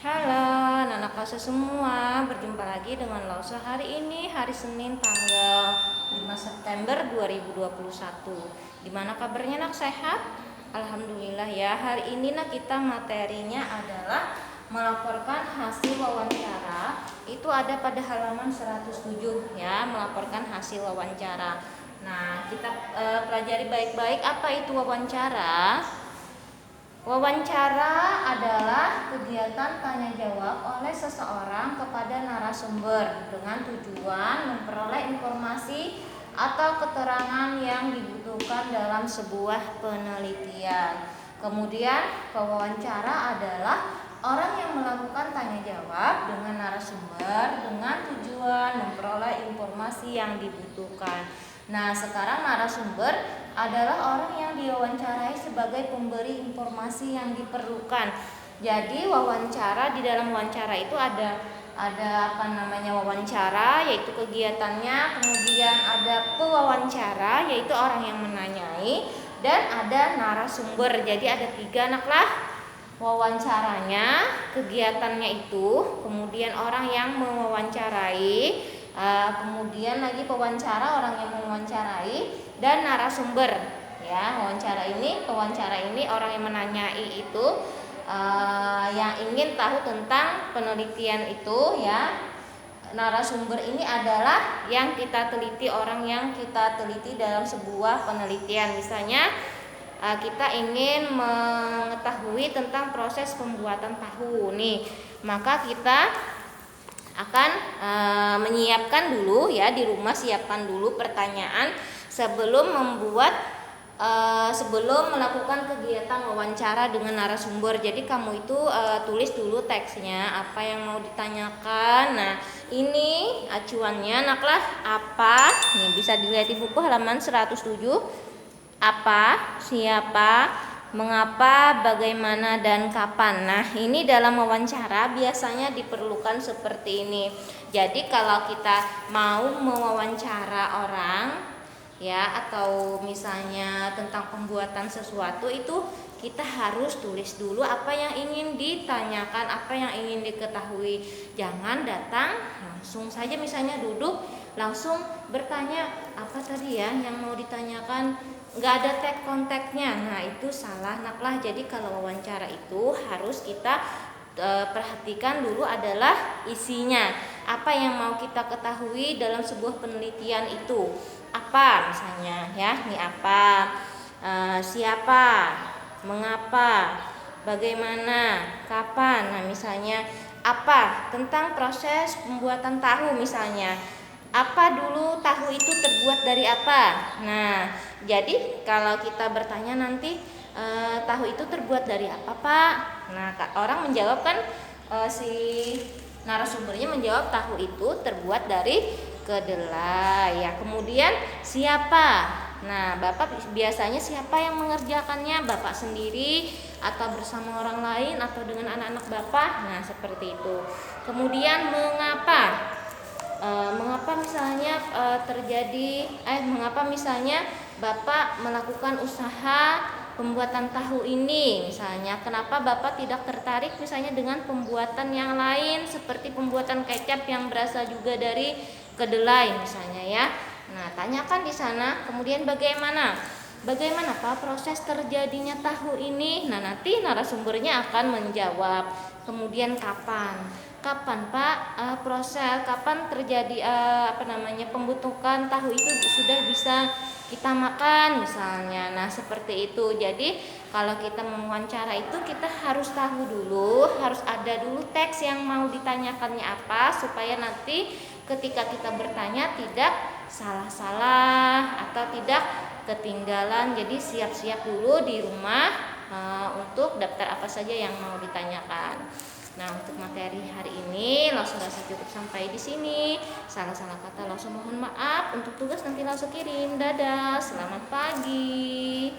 Halo anak-anak kelas semua, berjumpa lagi dengan Lausa hari ini, hari Senin tanggal 5 September 2021. Gimana kabarnya nak, sehat? Alhamdulillah ya. Hari ini nak kita materinya adalah melaporkan hasil wawancara. Itu ada pada halaman 107 ya, melaporkan hasil wawancara. Nah, kita pelajari baik-baik apa itu wawancara. Wawancara adalah kegiatan tanya jawab oleh seseorang kepada narasumber dengan tujuan memperoleh informasi atau keterangan yang dibutuhkan dalam sebuah penelitian. Kemudian pewawancara adalah orang yang melakukan tanya jawab dengan narasumber dengan tujuan memperoleh informasi yang dibutuhkan. Nah, sekarang narasumber adalah orang yang diwawancarai sebagai pemberi informasi yang diperlukan. Jadi wawancara, di dalam wawancara itu ada wawancara, yaitu kegiatannya, kemudian ada pewawancara, yaitu orang yang menanyai, dan ada narasumber. Jadi ada 3 naklah, wawancaranya, kegiatannya itu, kemudian orang yang mewawancarai, kemudian lagi pewawancara, orang yang mewawancarai, dan narasumber. Ya, pewawancara ini orang yang menanyai itu, yang ingin tahu tentang penelitian itu ya. Narasumber ini adalah yang kita teliti, orang yang kita teliti dalam sebuah penelitian. Misalnya kita ingin mengetahui tentang proses pembuatan tahu nih, maka kita akan menyiapkan dulu ya, di rumah siapkan dulu pertanyaan sebelum melakukan kegiatan wawancara dengan narasumber. Jadi kamu itu tulis dulu teksnya, apa yang mau ditanyakan. Nah, ini acuannya naklah apa. Nih bisa dilihat di buku halaman 107. Apa, siapa, mengapa, bagaimana, dan kapan. Nah, ini dalam wawancara biasanya diperlukan seperti ini. Jadi kalau kita mau mewawancara orang ya, atau misalnya tentang pembuatan sesuatu, itu kita harus tulis dulu apa yang ingin ditanyakan, apa yang ingin diketahui. Jangan datang langsung saja, misalnya duduk langsung bertanya apa tadi ya yang mau ditanyakan, nggak ada tag kontaknya. Nah, itu salah naklah. Jadi kalau wawancara itu harus kita perhatikan dulu adalah isinya, apa yang mau kita ketahui dalam sebuah penelitian itu. Apa misalnya ya, ini apa, siapa, mengapa, bagaimana, kapan. Nah, misalnya apa tentang proses pembuatan tahu, misalnya apa dulu tahu itu terbuat dari apa. Nah, jadi kalau kita bertanya nanti tahu itu terbuat dari apa, Pak? Nah, orang menjawab kan, si narasumbernya menjawab tahu itu terbuat dari kedelai ya. Kemudian siapa? Nah, Bapak biasanya siapa yang mengerjakannya? Bapak sendiri atau bersama orang lain atau dengan anak-anak Bapak? Nah, seperti itu. Kemudian mengapa? Mengapa misalnya mengapa misalnya Bapak melakukan usaha pembuatan tahu ini, misalnya kenapa Bapak tidak tertarik misalnya dengan pembuatan yang lain seperti pembuatan kecap yang berasal juga dari kedelai misalnya ya. Nah, tanyakan di sana. Kemudian bagaimana Pak proses terjadinya tahu ini? Nah, nanti narasumbernya akan menjawab. Kemudian kapan Pak proses, kapan terjadi pembentukan tahu itu sudah bisa kita makan misalnya. Nah, seperti itu. Jadi kalau kita mewawancara itu kita harus tahu dulu, harus ada dulu teks yang mau ditanyakannya apa, supaya nanti ketika kita bertanya tidak salah-salah atau tidak ketinggalan. Jadi siap-siap dulu di rumah untuk daftar apa saja yang mau ditanyakan. Nah, untuk materi hari ini Lausa rasa cukup sampai di sini. Salah-salah kata Lausa mohon maaf. Untuk tugas nanti Lausa kirim. Dadah, selamat pagi.